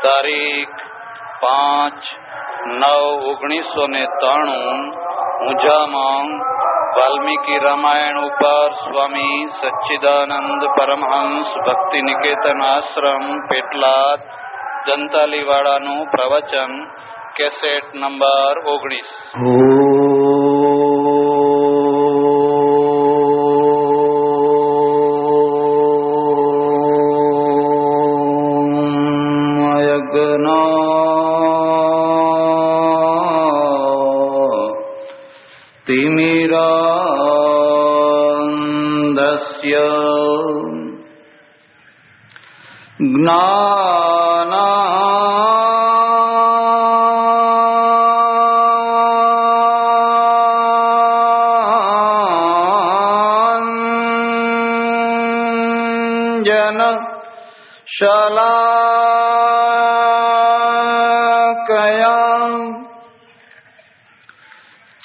તારીખ 5/9/1993 ઊંઝામાં વાલ્મીકી રામાયણ ઉપર સ્વામી સચ્ચિદાનંદ પરમહંસ ભક્તિ નિકેતન આશ્રમ પેટલાદ જંતાલીવાડાનું પ્રવચન, કેસેટ નંબર 19।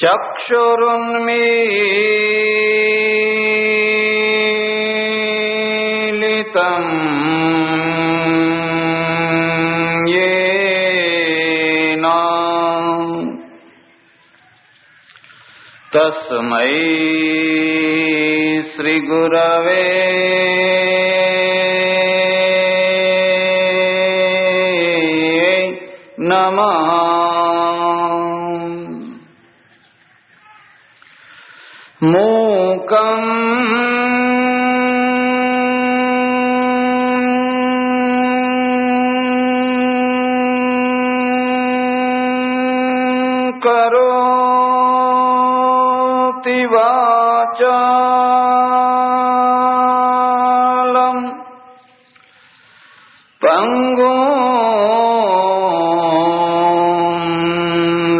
चक्षुरुन्मीलितं येन तस्मै श्री गुरवे नमः। मूकं करोति वाचालं पंगुं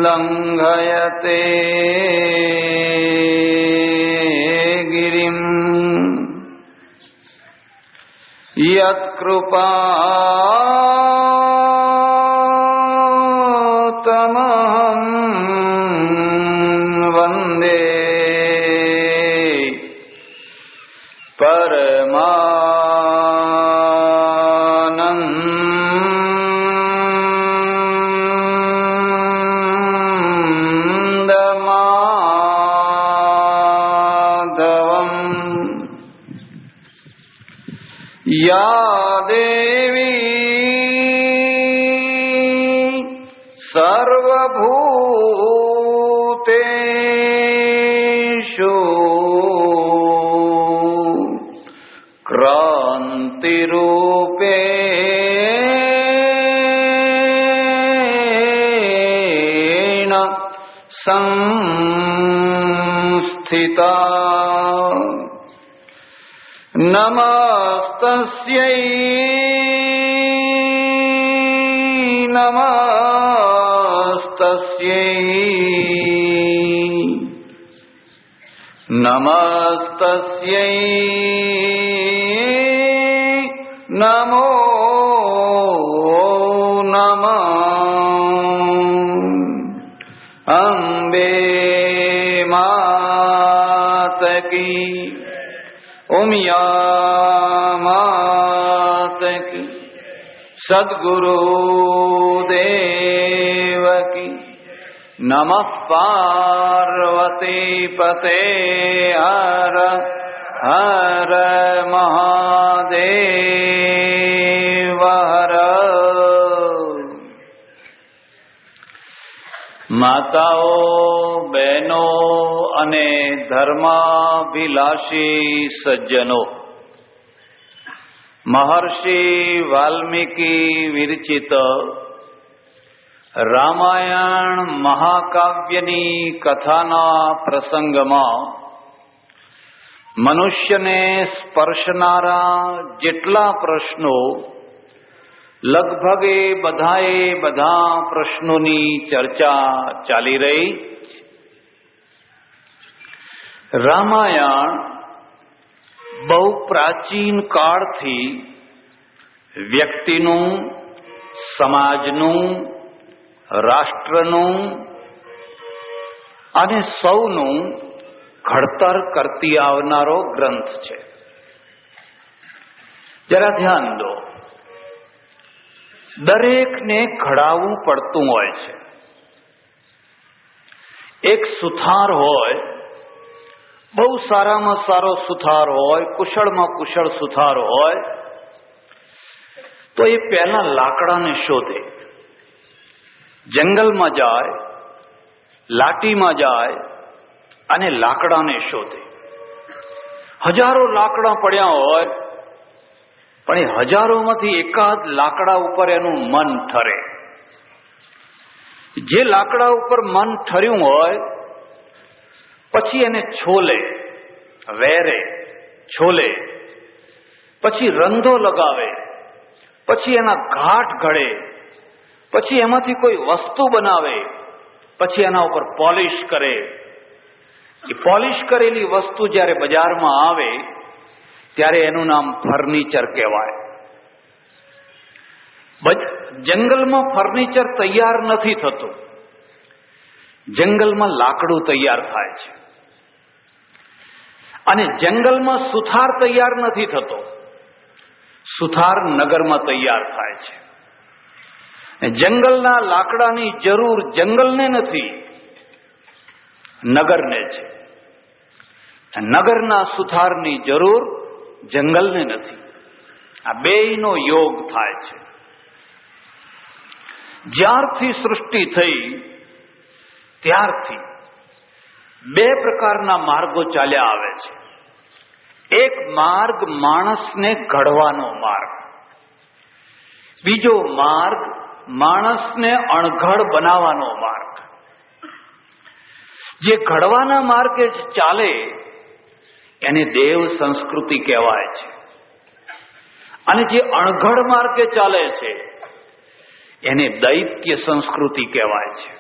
लंघयते यत्कृपातमहं वन्दे परमानन्दमाधवम्। या देवी सर्वभूतेषु क्रान्तिरूपेण संस्थिता। नमस्तस्यै नमस्तस्यै नमस्तस्यै नमो नमः। अम्बे मात की, उमिया मात की, सद्गुरु देव की। नमः पार्वती पते हर हर महादेव हर। माताओ, बहनो અને ધર્માભિલાષી સજ્જનો, મહર્ષિ વાલ્મીકી વિરચિત રામાયણ મહાકાવ્યની કથાના પ્રસંગમાં મનુષ્યને સ્પર્શનારા જેટલા પ્રશ્નો, લગભગ બધા પ્રશ્નોની ચર્ચા ચાલી રહી। રામાયણ બહુ પ્રાચીન કાળથી વ્યક્તિનું, સમાજનું, રાષ્ટ્રનું અને સૌનું ઘડતર કરતી આવનારો ગ્રંથ છે। જરા ધ્યાન દો, દરેકને ઘડાવવું પડતું હોય છે. એક સુથાર હોય, બહુ સારામાં સારો સુથાર હોય, કુશળમાં કુશળ સુથાર હોય, તો એ પહેલા લાકડાને શોધે, જંગલમાં જાય, લાટીમાં જાય અને લાકડાને શોધે. હજારો લાકડા પડ્યા હોય, પણ એ હજારોમાંથી એકાદ લાકડા ઉપર એનું મન ઠરે. જે લાકડા ઉપર મન ઠર્યું હોય પછી એને છોલે, વેરે, છોલે, પછી રંધો લગાવે, પછી એના ઘાટ ઘડે, પછી એમાંથી કોઈ વસ્તુ બનાવે, પછી એના ઉપર પોલિશ કરે. એ પોલિશ કરેલી વસ્તુ જ્યારે બજારમાં આવે ત્યારે એનું નામ ફર્નિચર કહેવાય. જંગલમાં ફર્નિચર તૈયાર નથી થતું, જંગલમાં લાકડું તૈયાર થાય છે. અને જંગલમાં સુથાર તૈયાર નથી થતો, સુથાર નગરમાં તૈયાર થાય છે. જંગલના લાકડાની જરૂર જંગલને નથી, નગરને છે. નગરના સુથારની જરૂર જંગલને નથી. આ બેયનો યોગ થાય છે. જ્યારથી સૃષ્ટિ થઈ ત્યારથી બે પ્રકારના માર્ગો ચાલ્યા આવે છે. એક માર્ગ માણસને ઘડવાનો માર્ગ, બીજો માર્ગ માણસને અણઘડ બનાવવાનો માર્ગ. જે ઘડવાના માર્ગે ચાલે એને દેવ સંસ્કૃતિ કહેવાય છે, અને જે અણઘડ માર્ગે ચાલે છે એને દૈત્ય સંસ્કૃતિ કહેવાય છે,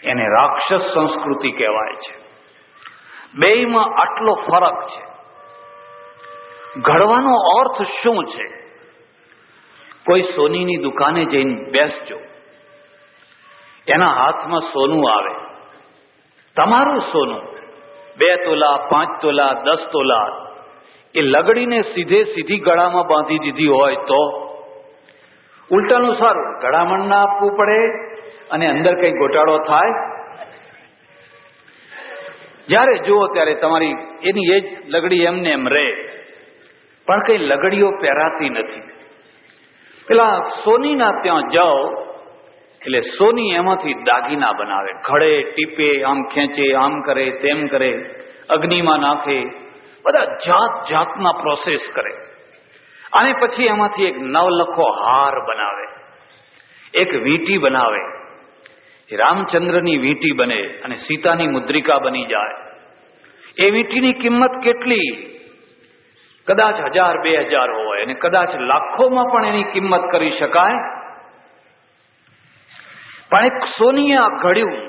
એને રાક્ષસ સંસ્કૃતિ કહેવાય છે. બેયમાં આટલો ફરક છે. ઘડવાનો અર્થ શું છે? કોઈ સોનીની દુકાને જઈને બેસજો, એના હાથમાં સોનું આવે, તમારું સોનું 2 તોલા, 5 તોલા, 10 તોલા, એ લગડીને સીધી ગળામાં બાંધી દીધી હોય તો ઉલટાનું સારું, ગળામણ ના આપવું પડે અને અંદર કઈ ગોટાળો થાય. જ્યારે જુઓ ત્યારે તમારી એની એ જ લગડી એમને એમ રહે, પણ કઈ લગડીઓ પહેરાતી નથી. પેલા સોનીના ત્યાં જાઓ એટલે સોની એમાંથી દાગીના બનાવે, ઘડે, ટીપે, આમ ખેંચે, આમ કરે, તેમ કરે, અગ્નિમાં નાખે, બધા જાત જાતના પ્રોસેસ કરે. અને પછી એમાંથી એક નવલખો હાર બનાવે, એક વીંટી બનાવે. રામચંદ્રની વીંટી બને અને સીતાની મુદ્રિકા બની જાય. એ વીંટીની કિંમત કેટલી? કદાચ 1000-2000 હોય, અને કદાચ લાખોમાં પણ એની કિંમત કરી શકાય. પણ એક સોનીએ આ ઘડ્યું,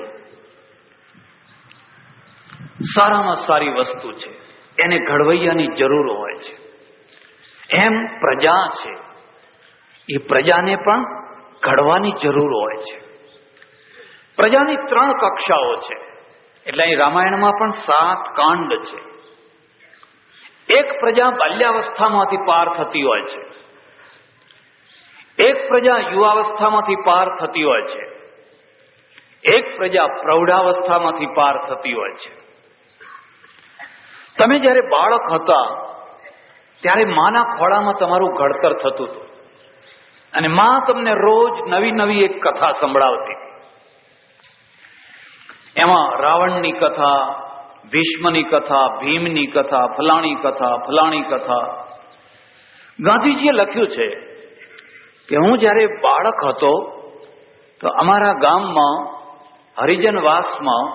સારામાં સારી વસ્તુ છે, એને ઘડવૈયાની જરૂર હોય છે. એમ પ્રજા છે, એ પ્રજાને પણ ઘડવાની જરૂર હોય છે. પ્રજાની 3 કક્ષાઓ છે, એટલે અહીં રામાયણમાં પણ 7 કાંડ છે. એક પ્રજા બાલ્યાવસ્થામાંથી પાર થતી હોય છે, એક પ્રજા યુવાવસ્થામાંથી પાર થતી હોય છે, એક પ્રજા પ્રૌઢાવસ્થામાંથી પાર થતી હોય છે. તમે જ્યારે બાળક હતા ત્યારે માના ખોળામાં તમારું ઘડતર થતું હતું, અને માં તમને રોજ નવી એક કથા સંભળાવતી. એમાં રાવણની કથા, ભીષ્મની કથા, ભીમની કથા, ફલાણી કથા. ગાંધીજીએ લખ્યું છે કે હું જ્યારે બાળક હતો તો અમારા ગામમાં હરિજનવાસમાં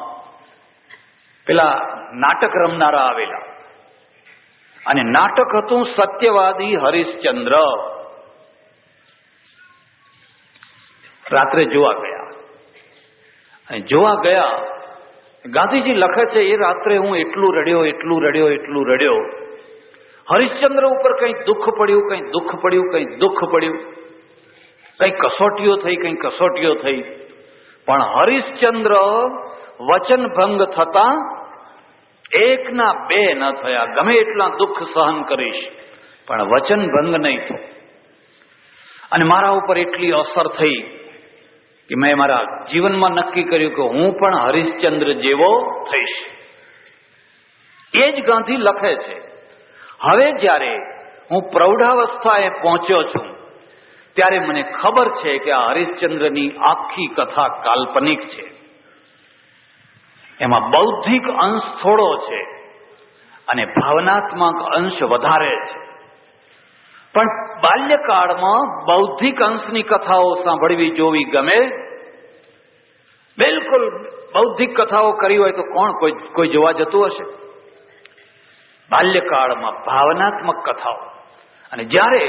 પેલા નાટક રમનારા આવેલા, અને નાટક હતું સત્યવાદી હરિશ્ચંદ્ર. રાત્રે જોવા ગયા, અને જોવા ગયા, ગાંધીજી લખે છે એ રાત્રે હું એટલું રડ્યો. હરિશ્ચંદ્ર ઉપર કંઈ દુઃખ પડ્યું, કંઈ કસોટીઓ થઈ. પણ હરિશ્ચંદ્ર વચન ભંગ થતા 1 ના 2 ન થયા. ગમે એટલા દુઃખ સહન કરીશ પણ વચન ભંગ નહીં થયું. અને મારા ઉપર એટલી અસર થઈ કે મેં મારા જીવનમાં નક્કી કર્યું કે હું પણ હરિશ્ચંદ્ર જેવો થઈશ. એ જ ગાંધી લખે છે. હવે જ્યારે હું પ્રૌઢાવસ્થાએ પહોંચ્યો છું ત્યારે મને ખબર છે કે આ હરિશ્ચંદ્રની આખી કથા કાલ્પનિક છે. એમાં બૌદ્ધિક અંશ થોડો છે અને ભાવનાત્મક અંશ વધારે છે. પણ બાલ્યકાળમાં બૌદ્ધિક અંશની કથાઓ સાંભળવી જોવી ગમે. બિલકુલ બૌદ્ધિક કથાઓ કરી હોય તો કોઈ જોવા જતું હશે? બાલ્યકાળમાં ભાવનાત્મક કથાઓ. અને જ્યારે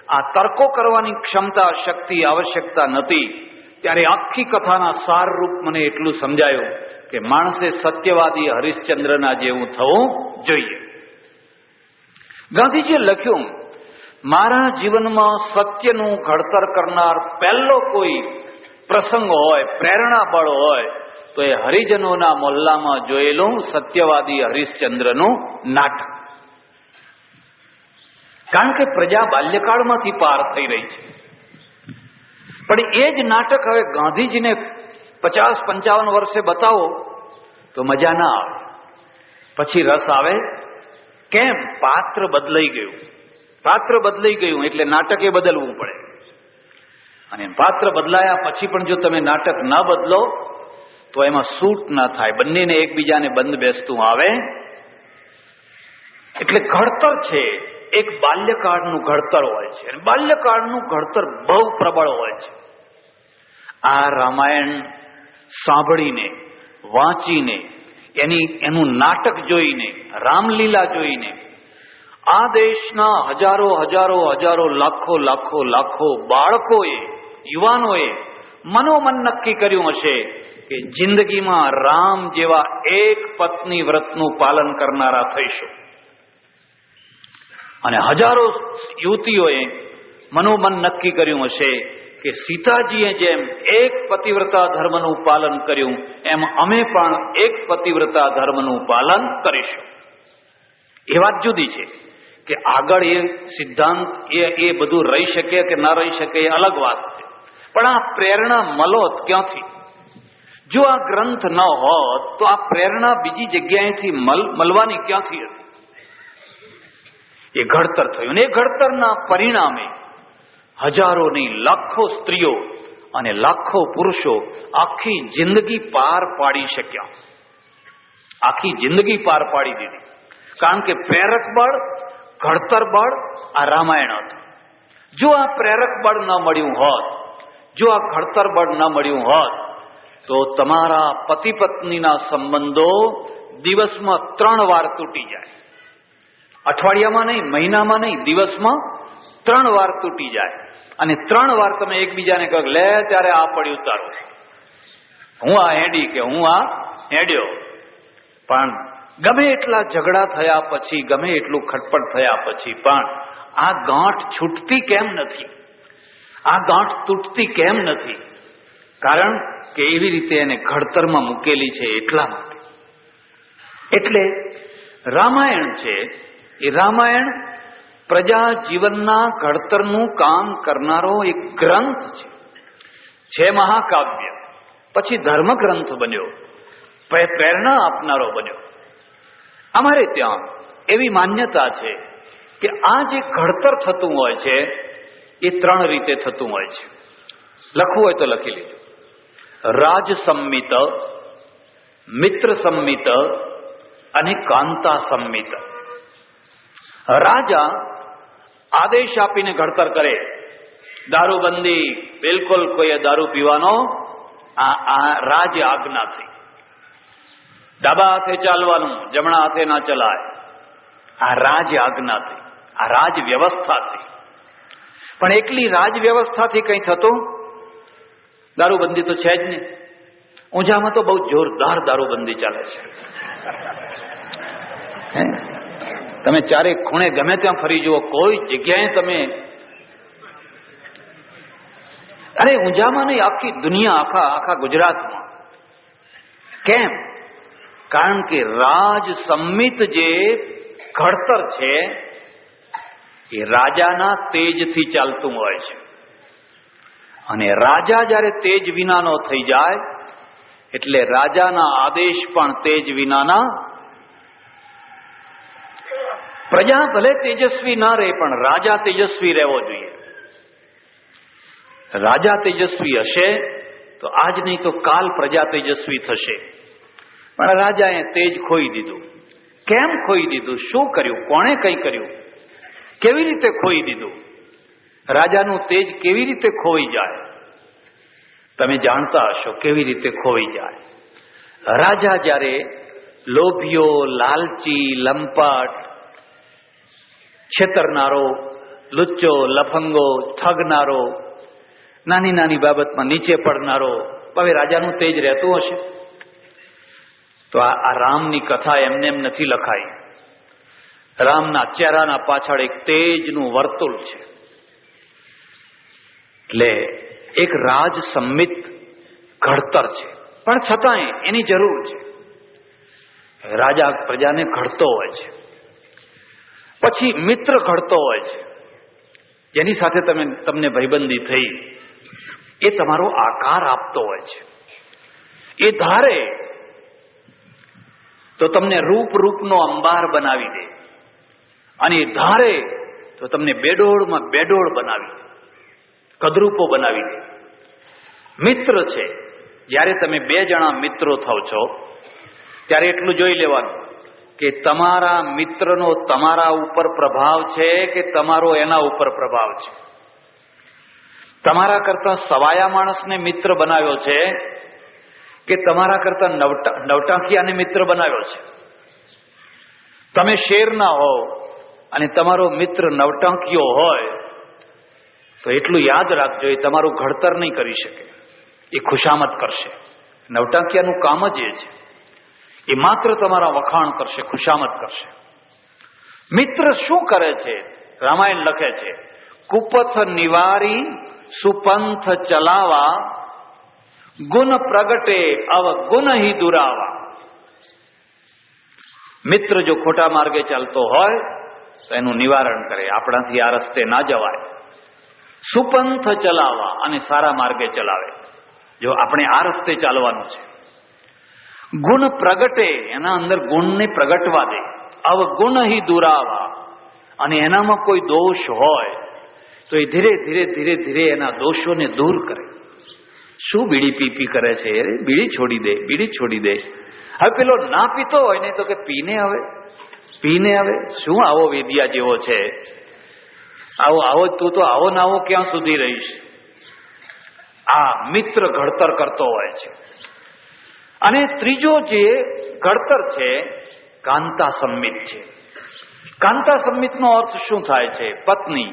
આ તર્કો કરવાની ક્ષમતા, શક્તિ, આવશ્યકતા નથી, ત્યારે આખી કથાના સારરૂપ મને એટલું સમજાયું કે માણસે સત્યવાદી હરિશ્ચંદ્રના જેવું થવું જોઈએ. ગાંધીજીએ લખ્યું, મારા જીવનમાં સત્યનું ઘડતર કરનાર પહેલો કોઈ પ્રસંગ હોય, પ્રેરણા બળ હોય તો એ હરિજનોના મોહલ્લામાં જોયેલું સત્યવાદી હરિશ્ચંદ્રનું નાટક. કારણ કે પ્રજા બાલ્યકાળમાંથી પાર થઈ રહી છે. પણ એ જ નાટક હવે ગાંધીજીને 50-55 વર્ષે બતાવો તો મજા ના આવે. પછી રસ આવે. કેમ? પાત્ર બદલાઈ ગયું. પાત્ર બદલાઈ ગયું એટલે નાટકે બદલવું પડે. અને પાત્ર બદલાયા પછી પણ જો તમે નાટક ન બદલો તો એમાં સૂટ ના થાય. બંનેને એકબીજાને બંધ બેસતું આવે. એટલે ઘડતર છે એક બાલ્યકાળનું ઘડતર હોય છે. અને બાલ્યકાળનું ઘડતર બહુ પ્રબળ હોય છે. આ રામાયણ સાંભળીને, વાંચીને, એનું નાટક જોઈને, રામલીલા જોઈને આ દેશના હજારો હજારો હજારો લાખો લાખો લાખો બાળકોએ, યુવાનોએ મનોમન નક્કી કર્યું હશે કે જિંદગીમાં રામ જેવા એક પત્ની વ્રતનું પાલન કરનારા થઈશું. અને હજારો યુવતીઓએ મનોમન નક્કી કર્યું હશે કે સીતાજીએ જેમ એક પતિવ્રતા ધર્મનું પાલન કર્યું એમ અમે પણ એક પતિવ્રતા ધર્મનું પાલન કરીશું. એ વાત જુદી છે કે આગળ એ સિદ્ધાંત એ બધું રહી શકે કે ના રહી શકે એ અલગ વાત છે. પણ આ પ્રેરણા મલોત ક્યાંથી? જો આ ગ્રંથ ન હોત તો આ પ્રેરણા બીજી જગ્યાએથી મળવાની ક્યાંથી હતી? એ ઘડતર થયું. અને એ ઘડતરના પરિણામે હજારોની લાખો સ્ત્રીઓ અને લાખો પુરુષો આખી જિંદગી પાર પાડી શક્યા. આખી જિંદગી પાર પાડી દીધી. કારણ કે પ્રેરક બળ, ઘડતર બળ આ રામાયણ હતું. જો આ પ્રેરક બળ ન મળ્યું હોત, જો આ ઘડતર બળ ન મળ્યું હોત તો તમારા પતિ પત્નીના સંબંધો દિવસમાં 3 વાર તૂટી જાય. અઠવાડિયામાં નહીં, મહિનામાં નહીં, દિવસમાં 3 વાર તૂટી જાય. અને 3 વાર તમે એકબીજાને કહો લે ત્યારે આ પડ્યું તારું, હું આ હેડી કે હું આ હેડ્યો. પણ ગમે એટલા ઝઘડા થયા પછી, ગમે એટલું ખટપટ થયા પછી પણ આ ગાંઠ છૂટતી કેમ નથી? આ ગાંઠ તૂટતી કેમ નથી? કારણ કે એવી રીતે એને ઘડતરમાં મૂકેલી છે એટલા માટે. એટલે રામાયણ છે એ રામાયણ પ્રજા જીવનના ઘડતરનું કામ કરનારો એક ગ્રંથ છે. મહાકાવ્ય, પછી ધર્મગ્રંથ બન્યો, પ્રેરણા આપનારો બન્યો. અમારે ત્યાં એવી માન્યતા છે કે આ જે ઘડતર થતું હોય છે એ 3 રીતે થતું હોય છે. લખવું હોય તો લખી લેજો. રાજ સંમિત, મિત્ર સંમિત અને કાંતા સંમિત. રાજા આદેશ આપીને ઘડતર કરે. દારૂબંધી, બિલકુલ કોઈએ દારૂ પીવાનો, આ રાજ આજ્ઞા થઈ. ડાબા હાથે ચાલવાનું, જમણા હાથે ના ચલાય, આ રાજ આજ્ઞા થઈ, આ રાજ વ્યવસ્થા થઈ. પણ એકલી રાજ વ્યવસ્થાથી કઈ થતું? દારૂબંધી તો છે જ નહીં. ઊંઝામાં તો બહુ જોરદાર દારૂબંધી ચાલે છે. તમે ચારે ખૂણે ગમે ત્યાં ફરી જુઓ, કોઈ જગ્યાએ તમે, અરે ઊંઝામાં નહીં, આખી દુનિયા, આખા ગુજરાતમાં. કેમ? કારણ કે રાજ સંમિત જે ઘડતર છે એ રાજાના તેજથી ચાલતું હોય છે. અને રાજા જ્યારે તેજ વિનાનો થઈ જાય એટલે રાજાના આદેશ પણ તેજ વિનાના. પ્રજા ભલે તેજસ્વી ના રહે પણ રાજા તેજસ્વી રહેવો જોઈએ. રાજા તેજસ્વી હશે તો આજ નહીં તો કાલ પ્રજા તેજસ્વી થશે. પણ રાજાએ તેજ ખોઈ દીધું. કેમ ખોઈ દીધું? શું કર્યું? કોણે કંઈ કર્યું? કેવી રીતે ખોઈ દીધું? રાજાનું તેજ કેવી રીતે ખોઈ જાય? તમે જાણતા હશો કેવી રીતે ખોઈ જાય. રાજા જ્યારે લોભિયો, લાલચી, લંપટ, છેતરનારો, લુચ્ચો, લફંગો, ઠગનારો, નાની નાની બાબતમાં નીચે પડનારો, હવે રાજાનું તેજ રહેતું હશે? તો આ રામની કથા એમને એમ નથી લખાઈ. રામના ચહેરાના પાછળ એક તેજનું વર્તુળ છે. એટલે એક રાજ સંમિત ઘડતર છે, પણ છતાંય એની જરૂર છે. રાજા પ્રજાને ઘડતો હોય છે, પછી મિત્ર ઘડતો હોય છે, જેની સાથે તમને ભાઈબંધી થઈ, એ તમારો આકાર આપતો હોય છે. એ ધારે તો તમને રૂપનો અંબાર બનાવી દે, અને એ ધારે તો તમને બેડોળમાં બેડોળ બનાવી દે, કદરૂપો બનાવી દે. મિત્ર છે. જ્યારે તમે બે જણા મિત્રો થાવ છો ત્યારે એટલું જોઈ લેવાનું કે તમારા મિત્રનો તમારા ઉપર પ્રભાવ છે કે તમારો એના ઉપર પ્રભાવ છે. તમારા કરતા સવાયા માણસને મિત્ર બનાવ્યો છે કે તમારા કરતા નવટાંકિયાને મિત્ર બનાવ્યો છે. તમે શેરના હો અને તમારો મિત્ર નવટાંકિયો હોય તો એટલું યાદ રાખજો, એ તમારું ઘડતર નહીં કરી શકે, એ ખુશામત કરશે. નવટાંકિયાનું કામ જ એ છે. એ માત્ર તમારા વખાણ કરશે, ખુશામત કરશે. મિત્ર શું કરે છે? રામાયણ લખે છે, કુપથ નિવારી સુપંથ ચલાવા, ગુણ પ્રગટે અવગુણ હી દુરાવા. મિત્ર જો ખોટા માર્ગે ચાલતો હોય તો એનું નિવારણ કરે. આપણાથી આ રસ્તે ના જવાય. સુપંથ ચલાવવા, અને સારા માર્ગે ચલાવે. જો આપણે આ રસ્તે ચાલવાનું છે. ગુણ પ્રગટે, એના અંદર ગુણને પ્રગટવા દે. અવગુણ હી દુરાવા, અને એનામાં કોઈ દોષ હોય તો એ ધીરે ધીરે ધીરે ધીરે એના દોષોને દૂર કરે. શું બીડી પી કરે છે? બીડી છોડી દે, બીડી છોડી દે. હવે પેલો ના પીતો હોય ને તો કે પીને હવે શું આવો વેદિયા જેવો છે, આવો તું તો આવો ના આવો ક્યાં સુધી રહીશ? આ મિત્ર ઘડતર કરતો હોય છે. અને ત્રીજો જે ઘડતર છે કાંતા સંમિત છે. કાંતા સંમિતનો અર્થ શું થાય છે? પત્ની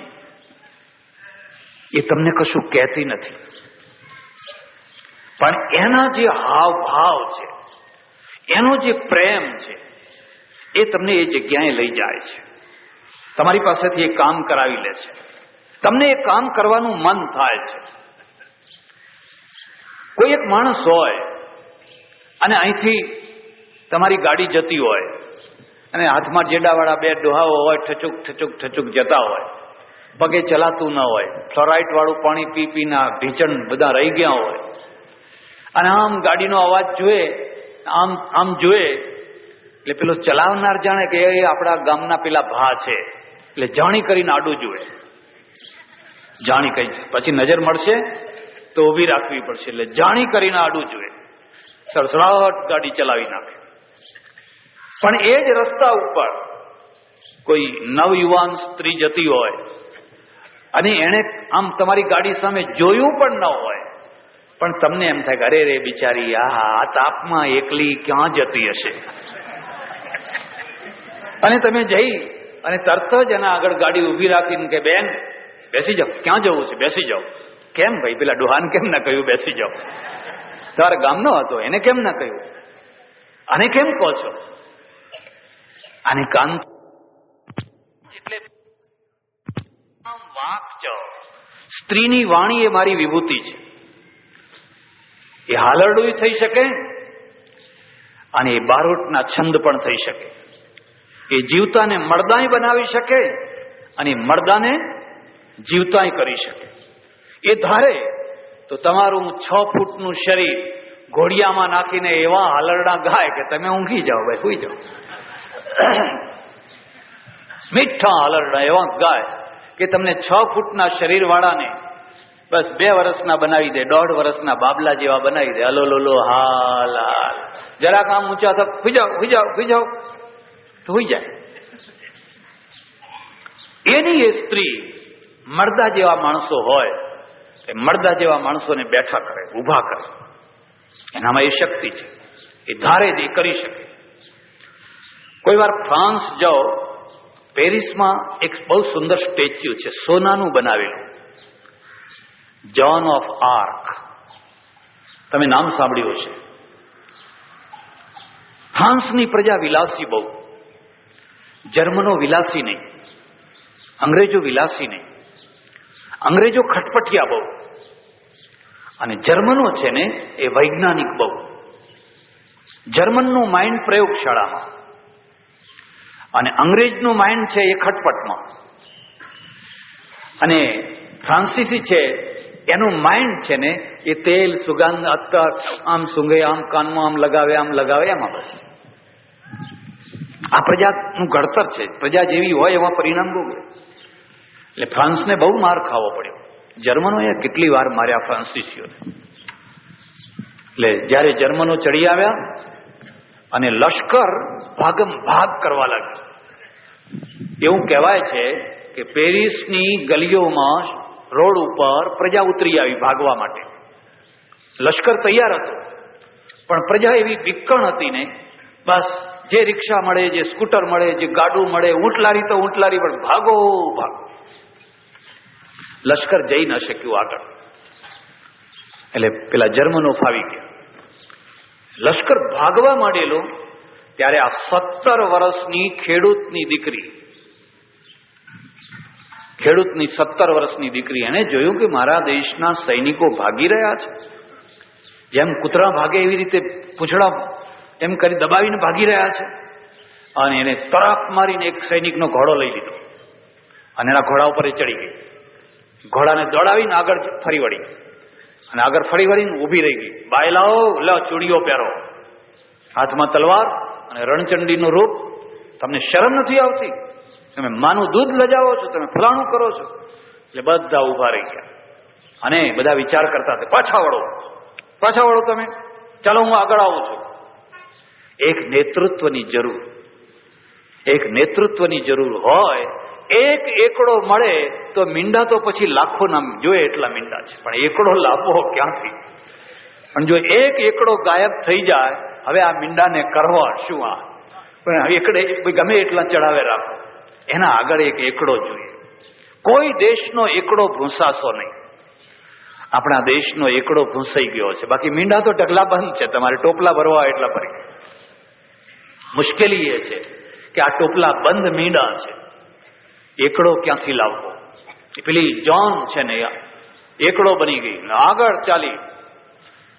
એ તમને કશું કહેતી નથી, પણ એના જે હાવભાવ છે, એનો જે પ્રેમ છે, એ તમને એ જગ્યાએ લઈ જાય છે. તમારી પાસેથી એ કામ કરાવી લે છે. તમને એ કામ કરવાનું મન થાય છે. કોઈ એક માણસ હોય અને અહીંથી તમારી ગાડી જતી હોય અને હાથમાં જેડાવાળા બે ડોહાઓ હોય, ઠચુક ઠચુક ઠચુક જતા હોય, પગે ચલાતું ન હોય, ફ્લોરાઇડ વાળું પાણી પી પીના ઢીંચણ બધા રહી ગયા હોય, અને આમ ગાડીનો અવાજ જોઈએ, આમ જોઈએ એટલે પેલો ચલાવનાર જાણે કે એ આપણા ગામના પેલા ભા છે, એટલે જાણી કરીને આડું જુએ. જાણી કરી પછી નજર મળશે તો ઊભી રાખવી પડશે, એટલે જાણી કરીને આડું જુએ, સડસડાટ ગાડી ચલાવી નાખે. પણ એ જ રસ્તા ઉપર કોઈ નવયુવાન સ્ત્રી જતી હોય અને એને આમ તમારી ગાડી સામે જોયું પણ ન હોય, પણ તમને એમ થાય કે અરે રે બિચારી આ તાપમાં એકલી ક્યાં જતી હશે, અને તમે જઈ અને તરત જ એના આગળ ગાડી ઊભી રાખીને કે બેન બેસી જાઓ, ક્યાં જવું છે બેસી જાઓ. કેમ ભાઈ? પેલા ડોહાન કેમ ના કહ્યું બેસી જાઓ? તમારા ગામનો હતો, એને કેમ ના કહ્યું? આને કેમ કહો છો? આને કાંત એટલે વાક છો. સ્ત્રીની વાણી એ મારી વિભૂતિ છે. એ હાલરડું થઈ શકે અને એ બારોટના છંદ પણ થઈ શકે. એ જીવતાને મરદાય બનાવી શકે અને મરદાને જીવતાય કરી શકે. એ ધારે તો તમારું 6 ફૂટનું શરીર ઘોડિયામાં નાખીને એવા હાલરડા ગાય કે તમે ઊંઘી જાઓ, ભાઈ સુઈ જાઓ. મીઠા હાલરડા એવા ગાય કે તમને 6 ફૂટના શરીર વાળાને બસ 2 વર્ષના બનાવી દે, 1.5 વર્ષના બાબલા જેવા બનાવી દે. હલો લોલો હાલ હાલ, જરાક આમ ઊંચા થક સુઈ જાઓ સુઈ જાઓ સુઈ જાઓ તો સુઈ જાય. એની એ સ્ત્રી મરદા જેવા માણસો હોય એ મરદા જેવા માણસોને બેઠા કરે, ઊભા કરે. એનામાં એ શક્તિ છે, એ ધારે જ એ કરી શકે. કોઈ વાર ફ્રાન્સ જાઓ, પેરિસમાં એક બહુ સુંદર સ્ટેચ્યુ છે, સોનાનું બનાવેલું, જોન ઓફ આર્ક. તમે નામ સાંભળ્યું હશે. ફ્રાન્સની પ્રજા વિલાસી બહુ. જર્મનો વિલાસી નહીં, અંગ્રેજો વિલાસી નહીં. અંગ્રેજો ખટપટિયા બહુ, અને જર્મનો છે ને એ વૈજ્ઞાનિક બહુ. જર્મનનું માઇન્ડ પ્રયોગશાળામાં અને અંગ્રેજનું માઇન્ડ છે એ ખટપટમાં. અને ફ્રાન્સીસી છે એનું માઇન્ડ છે ને એ તેલ, સુગંધ, અત્તર, આમ સૂંઘે, આમ કાનમાં આમ લગાવે એમાં બસ. આ પ્રજાનું ઘડતર છે. પ્રજા જેવી હોય એવા પરિણામ ભોગવે. એટલે ફ્રાન્સને બહુ માર ખાવો પડ્યો. જર્મનોએ કેટલી વાર માર્યા ફ્રાન્સિસીઓને. એટલે જ્યારે જર્મનો ચડી આવ્યા અને લશ્કર ભાગમ ભાગ કરવા લાગ્યું. એવું કહેવાય છે કે પેરિસની ગલીઓમાં રોડ ઉપર પ્રજા ઉતરી આવી ભાગવા માટે. લશ્કર તૈયાર હતો, પણ પ્રજા એવી વિકણ હતી ને, બસ જે રિક્ષા મળે, જે સ્કૂટર મળે, જે ગાડું મળે, ઊંટલારી તો ઊંટલારી, પણ ભાગો ભાગો. લશ્કર જઈ ન શક્યું આગળ. એટલે પેલા જર્મનો ફાવી ગયા. લશ્કર ભાગવા માંડેલો ત્યારે આ 17 વર્ષની ખેડૂતની દીકરી એને જોયું કે મારા દેશના સૈનિકો ભાગી રહ્યા છે. જેમ કૂતરા ભાગે એવી રીતે પૂંછડા એમ કરી દબાવીને ભાગી રહ્યા છે. અને એને તરાપ મારીને એક સૈનિકનો ઘોડો લઈ લીધો અને એના ઘોડા ઉપર એ ચડી ગઈ. ઘોડાને દોડાવીને આગળ ફરી વળી, અને આગળ ફરી વળીને ઊભી રહી ગઈ. બાયલાઓ, લો ચૂડીઓ પહેરો, હાથમાં તલવાર અને રણચંડીનું રૂપ. તમને શરમ નથી આવતી? તમે માનું દૂધ લજાવો છો, તમે ફલાણું કરો છો. એટલે બધા ઊભા રહી ગયા અને બધા વિચાર કરતા હતા, પાછા વળો તમે, ચાલો હું આગળ આવું છું. એક નેતૃત્વની જરૂર હોય. એક એકડો મળે તો મીંડા તો પછી લાખો ના જોઈએ એટલા મીંડા છે, પણ એકડો લાવવો ક્યાંથી? પણ જો એક એકડો ગાયબ થઈ જાય, હવે આ મીંડાને કરવા શું? આ પણ એકડે ગમે એટલા ચડાવે રાખો, એના આગળ એક એકડો જોઈએ. કોઈ દેશનો એકડો ભૂંસાશો નહીં. આપણા દેશનો એકડો ભૂંસાઈ ગયો છે, બાકી મીંડા તો ઢગલા બંધ છે. તમારે ટોપલા ભરવા એટલા ભરી. મુશ્કેલી એ છે કે આ ટોપલા બંધ મીંડા છે, એકડો ક્યાંથી લાવવો? પેલી જોન છે ને એકડો બની ગઈ, આગળ ચાલી.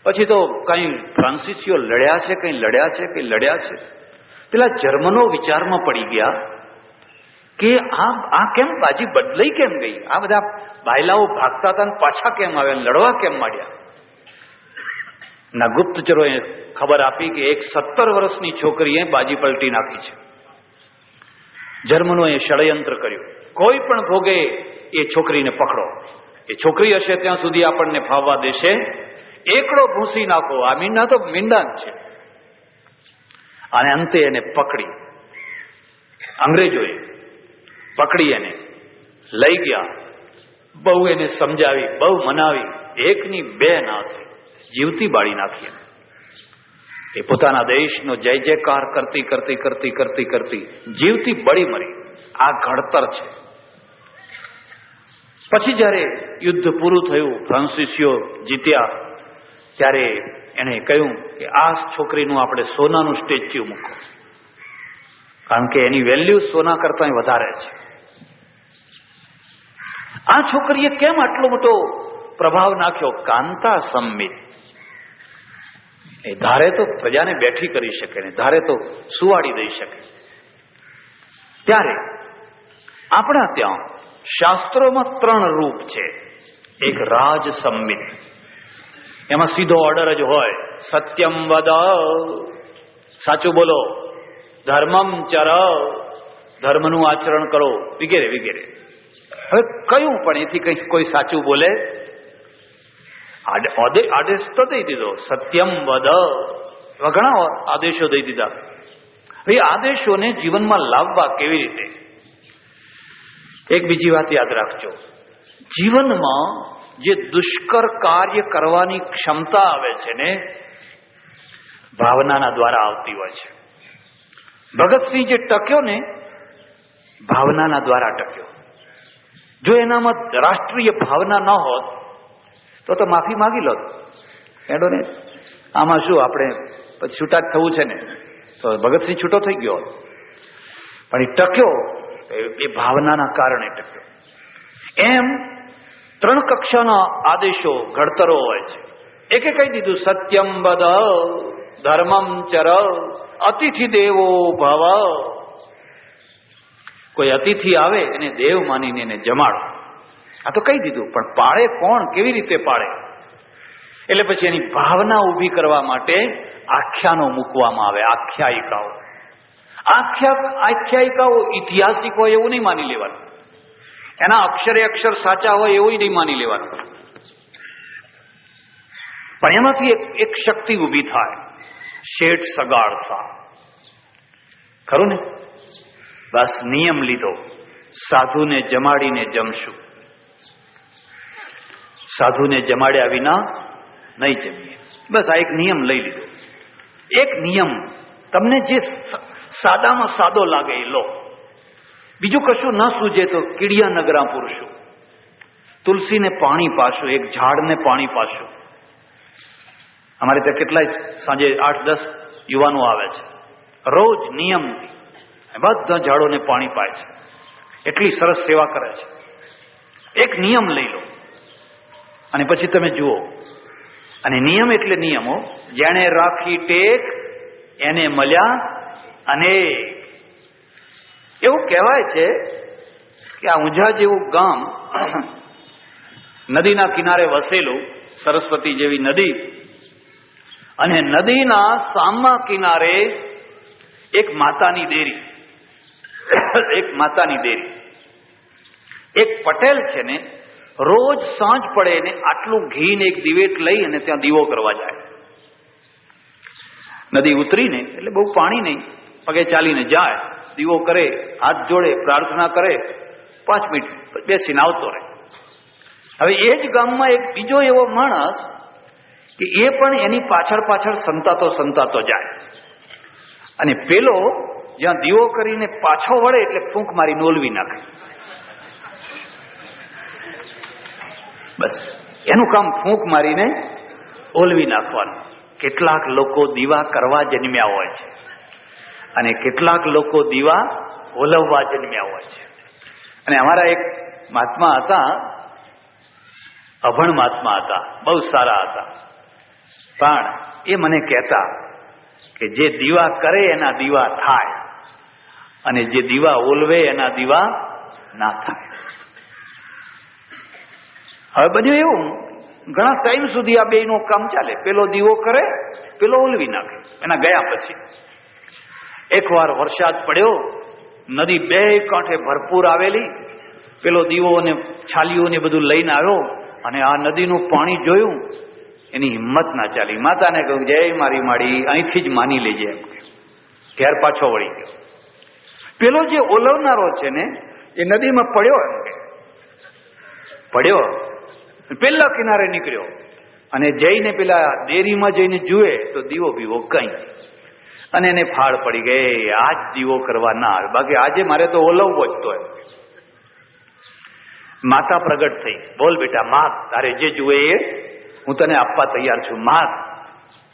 પછી તો કઈ ફ્રાન્સિસીઓ લડ્યા છે. પેલા જર્મનો વિચારમાં પડી ગયા કે આ કેમ બાજી બદલાઈ કેમ ગઈ? આ બધા બાયલાઓ ભાગતા હતા પાછા કેમ આવ્યા, લડવા કેમ માંડ્યા? ના ગુપ્તચરોએ ખબર આપી કે એક 17 વર્ષની છોકરીએ બાજી પલટી નાખી છે. જર્મનોએ ષડયંત્ર કર્યું, કોઈ પણ ભોગે એ છોકરીને પકડો. એ છોકરી હશે ત્યાં સુધી આપણને ફાવવા દેશે. એકડો ભૂંસી નાખો. આ મીંડા તો મીંડા જ છે. અને અંતે એને પકડી. અંગ્રેજોએ પકડી એને લઈ ગયા. બહુ એને સમજાવી, બહુ મનાવી. એકની બે ના થઈ, જીવતી બાળી નાખી. એ પોતાના દેશનો જય જયકાર કરતી જીવતી બળી મરી. આ ઘડતર છે. પછી જ્યારે યુદ્ધ પૂરું થયું, ફ્રાન્સિસીઓ જીત્યા, ત્યારે એણે કહ્યું કે આ છોકરીનું આપણે સોનાનું સ્ટેચ્યુ મૂકો, કારણ કે એની વેલ્યુ સોના કરતા વધારે છે. આ છોકરીએ કેમ આટલો મોટો પ્રભાવ નાખ્યો? કાંતા સંમિત. એ ધારે તો પ્રજાને બેઠી કરી શકે ને ધારે તો સુવાડી દઈ શકે. ત્યારે આપણા ત્યાં શાસ્ત્રોમાં 3 રૂપ છે. એક રાજ સંમિત, એમાં સીધો ઓર્ડર જ હોય, સત્યમ વદ, સાચું બોલો, ધર્મમ ચર, ધર્મનું આચરણ કરો, વગેરે વગેરે. હવે કયું પણ એથી કંઈ કોઈ સાચું બોલે? આદેશ તો દઈ દીધો, સત્યમ વદ, એવા ઘણા આદેશો દઈ દીધા. હવે આદેશોને જીવનમાં લાવવા કેવી રીતે? એક બીજી વાત યાદ રાખજો, જીવનમાં જે દુષ્કર કાર્ય કરવાની ક્ષમતા આવે છે ને, ભાવનાના દ્વારા આવતી હોય છે. ભગતસિંહ જે ટક્યો ને, ભાવનાના દ્વારા ટક્યો. જો એનામાં રાષ્ટ્રીય ભાવના ન હોત તો માફી માગી લો, એડો ને આમાં શું આપણે પછી છૂટા જ થવું છે ને, તો ભગતસિંહ છૂટો થઈ ગયો. પણ એ ટક્યો એ ભાવનાના કારણે ટક્યો. એમ 3 કક્ષાના આદેશો ઘડતરો હોય છે. એકે કહી દીધું, સત્યમ વદ, ધર્મમ ચર, અતિથિ દેવો ભવ. કોઈ અતિથિ આવે એને દેવ માનીને એને જમાડો, આ તો કહી દીધું. પણ પાળે કોણ, કેવી રીતે પાળે? એટલે પછી એની ભાવના ઊભી કરવા માટે આખ્યાનો મૂકવામાં આવે, આખ્યાયિકાઓ. આખ્યાયિકાઓ ઐતિહાસિક હોય એવું નહીં માની લેવાનું, એના અક્ષરે અક્ષર સાચા હોય એવું નહીં માની લેવાનું. પણ એમાંથી એક શક્તિ ઊભી થાય, શેઠ સગાડસા, ખરું ને? બસ નિયમ લીધો, સાધુને જમાડીને જમશું, સાધુને જમાડ્યા વિના નહીં જમીએ. બસ આ એક નિયમ લઈ લીધો. એક નિયમ તમને જે સાદામાં સાદો લાગે એ લો, બીજું કશું ન સૂજે તો કીડિયા નગરા પૂરશું, તુલસીને પાણી પાશું, એક ઝાડને પાણી પાશું. અમારે ત્યાં કેટલાય સાંજે 8-10 યુવાનો આવે છે, રોજ નિયમથી બધા ઝાડોને પાણી પાય છે, એટલી સરસ સેવા કરે છે. એક નિયમ લઈ લો અને પછી તમે જુઓ. અને નિયમ એટલે નિયમો, જેણે રાખી ટેક એને મળ્યા અનેક. એવું કહેવાય છે કે આ ઊંઝા જેવું ગામ નદીના કિનારે વસેલું, સરસ્વતી જેવી નદી, અને નદીના સામા કિનારે એક માતાની ડેરી, એક પટેલ છે ને, રોજ સાંજ પડે ને આટલું ઘી ને એક દિવેટ લઈ અને ત્યાં દીવો કરવા જાય. નદી ઉતરીને, એટલે બહુ પાણી નહીં, પગે ચાલીને જાય, દીવો કરે, હાથ જોડે, પ્રાર્થના કરે, 5 મિનિટ બેસીને આવતો રહે. હવે એ જ ગામમાં એક બીજો એવો માણસ કે એ પણ એની પાછળ પાછળ સંતાતો જાય, અને પેલો જ્યાં દીવો કરીને પાછો વળે એટલે ફૂંક મારીને ઓલવી નાખે. બસ એનું કામ ફૂંક મારીને ઓલવી નાખવાનું. કેટલાક લોકો દીવા કરવા જન્મ્યા હોય છે અને કેટલાક લોકો દીવા ઓલવવા જન્મ્યા હોય છે. અને અમારા એક મહાત્મા હતા, અભણ મહાત્મા હતા, બહુ સારા હતા, પણ એ મને કહેતા કે જે દીવા કરે એના દીવા થાય અને જે દીવા ઓલવે એના દીવા ના થાય. હવે બધું એવું ઘણા ટાઈમ સુધી આ બેયનું કામ ચાલે. પેલો દીવો કરે, પેલો ઓલવી નાખે. એના ગયા પછી એકવાર વરસાદ પડ્યો, નદી 2 કાંઠે ભરપૂર આવેલી, પેલો દીવો અને છાલીઓ ને બધું લઈને આવ્યો અને આ નદીનું પાણી જોયું, એની હિંમત ના ચાલી. માતાને કહ્યું, જય મારી માડી, અહીંથી જ માની લેજે એમ. ઘેર પાછો વળી ગયો. પેલો જે ઓલવનારો છે ને એ નદીમાં પડ્યો, એમ કે પડ્યો, પેલા કિનારે નીકળ્યો અને જઈને પેલા ડેરીમાં જઈને જુએ તો દીવો બીવો કઈ, અને એને ફાળ પડી ગઈ, આજ દીવો કરવા ના આવે, બાકી આજે મારે તો ઓલવવો જ તો. એમ માતા પ્રગટ થઈ, બોલ બેટા માગ, તારે જે જુએ એ હું તને આપવા તૈયાર છું, માગ.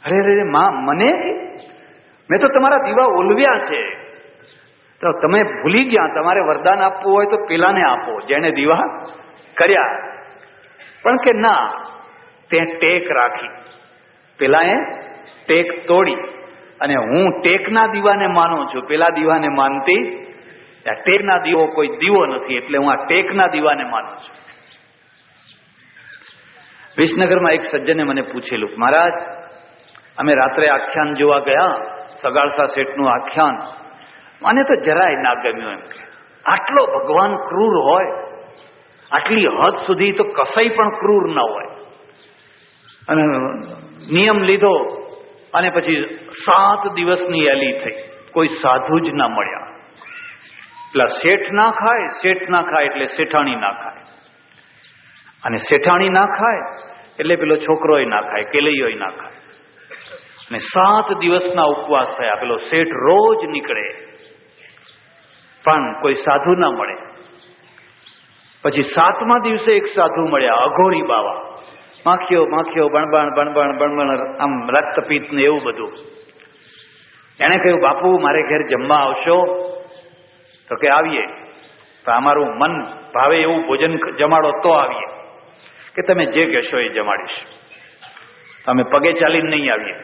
અરે અરે માં, મને? મેં તો તમારા દીવા ઓલવ્યા છે. તો તમે ભૂલી ગયા, તમારે વરદાન આપવું હોય તો પેલાને આપો જેને દીવા કર્યા. પણ કે ના, તે ટેક રાખી, પેલાએ ટેક તોડી, અને હું ટેકના દીવાને માનું છું, પેલા દીવાને માનતી. ટેકના દીવો કોઈ દીવો નથી, એટલે હું આ ટેકના દીવાને માનું છું. વિસનગરમાં એક સજ્જને મને પૂછેલું, મહારાજ અમે રાત્રે આખ્યાન જોવા ગયા, સગાળસા શેઠનું આખ્યાન, મને તો જરાય ના ગમ્યું. એમ કે આટલો ભગવાન ક્રૂર હોય, આટલી હદ સુધી તો કસાઈ પણ ક્રૂર ન હોય. અને નિયમ લીધો અને પછી 7 દિવસની એલી થઈ, કોઈ સાધુ જ ના મળ્યા. એટલે શેઠ ના ખાય, શેઠ ના ખાય એટલે શેઠાણી ના ખાય, અને શેઠાણી ના ખાય એટલે પેલો છોકરોય ના ખાય, કેલૈયોય ના ખાય. અને 7 દિવસના ઉપવાસ થયા. પેલો શેઠ રોજ નીકળે પણ કોઈ સાધુ ના મળે. પછી 7મા દિવસે એક સાધુ મળ્યા, અઘોરી બાવા, માખીઓ માખીઓ બણબણ બણબણ બણબણ, આમ રક્તપિત્ત ને એવું બધું. એને કહ્યું, બાપુ મારે ઘેર જમવા આવશો? તો કે આવીએ, તો અમારું મન ભાવે એવું ભોજન જમાડો તો આવીએ. કે તમે જે કહેશો એ જમાડીશ, અમે પગે ચાલીને નહીં આવીએ,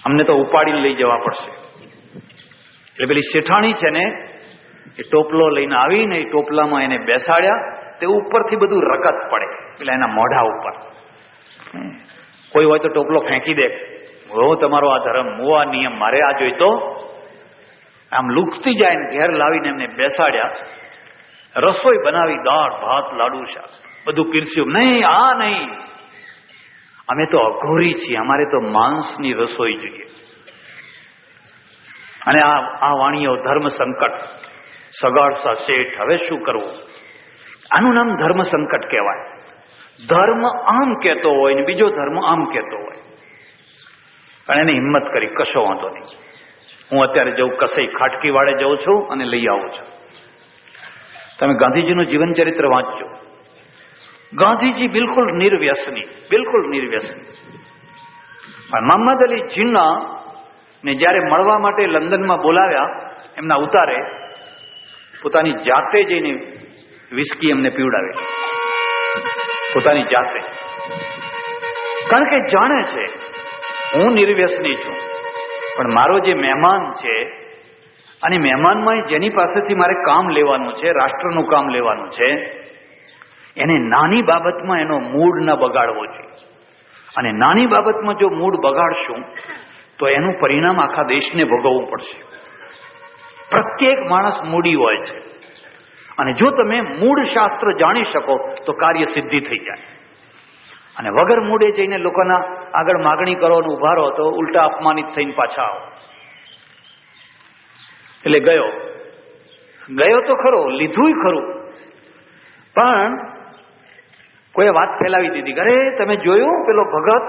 અમને તો ઉપાડીને લઈ જવા પડશે. એટલે પેલી શેઠાણી છે ને, એ ટોપલો લઈને આવીને એ ટોપલામાં એને બેસાડ્યા. તે ઉપરથી બધું રકત પડે એટલે એના મોઢા ઉપર. કોઈ હોય તો ટોપલો ફેંકી દે, હું તમારો આ ધર્મ, હું આ નિયમ, મારે આ જોઈતો. આમ લુકતી જાય ને ઘેર લાવીને એમને બેસાડ્યા. રસોઈ બનાવી, દાળ ભાત લાડુ શાક બધું પીરસ્યું. નહીં, આ નહીં, અમે તો અઘોરી છીએ, અમારે તો માંસની રસોઈ જોઈએ. અને આ વાણીઓ ધર્મ સંકટ, સગાળસા શેઠ, હવે શું કરવું? આનું નામ ધર્મ સંકટ કહેવાય. ધર્મ આમ કહેતો હોય ને બીજો ધર્મ આમ કહેતો હોય, અને એને હિંમત કરી, કશો વાંધો નહીં, હું અત્યારે જઉં કસાઈ ખાટકી વાળે જઉં છું અને લઈ આવું છું. તમે ગાંધીજીનું જીવન ચરિત્ર વાંચજો. ગાંધીજી બિલકુલ નિર્વ્યસની, બિલકુલ નિર્વ્યસની. પણ મોહમ્મદ અલી જીન્ના ને જ્યારે મળવા માટે લંડનમાં બોલાવ્યા, એમના ઉતારે પોતાની જાતે જઈને વિસ્કી એમને પીવડાવે, પોતાની જાતે. કારણ કે જાણે છે હું નિર્વ્યસની છું, પણ મારો જે મહેમાન છે, અને મહેમાનમાં જેની પાસેથી મારે કામ લેવાનું છે, રાષ્ટ્રનું કામ લેવાનું છે, એને નાની બાબતમાં એનો મૂડ ન બગાડવો જોઈએ. અને નાની બાબતમાં જો મૂડ બગાડશું તો એનું પરિણામ આખા દેશને ભોગવવું પડશે. પ્રત્યેક માણસ મૂડી હોય છે, અને જો તમે મૂળ શાસ્ત્ર જાણી શકો તો કાર્ય સિદ્ધિ થઈ જાય. અને વગર મૂડે જઈને લોકોના આગળ માગણી કરો અને ઉભા રહો તો ઉલટા અપમાનિત થઈને પાછા આવો. એટલે ગયો તો ખરો, લીધું ખરું, પણ કોઈ વાત ફેલાવી દીધી, અરે તમે જોયું પેલો ભગત,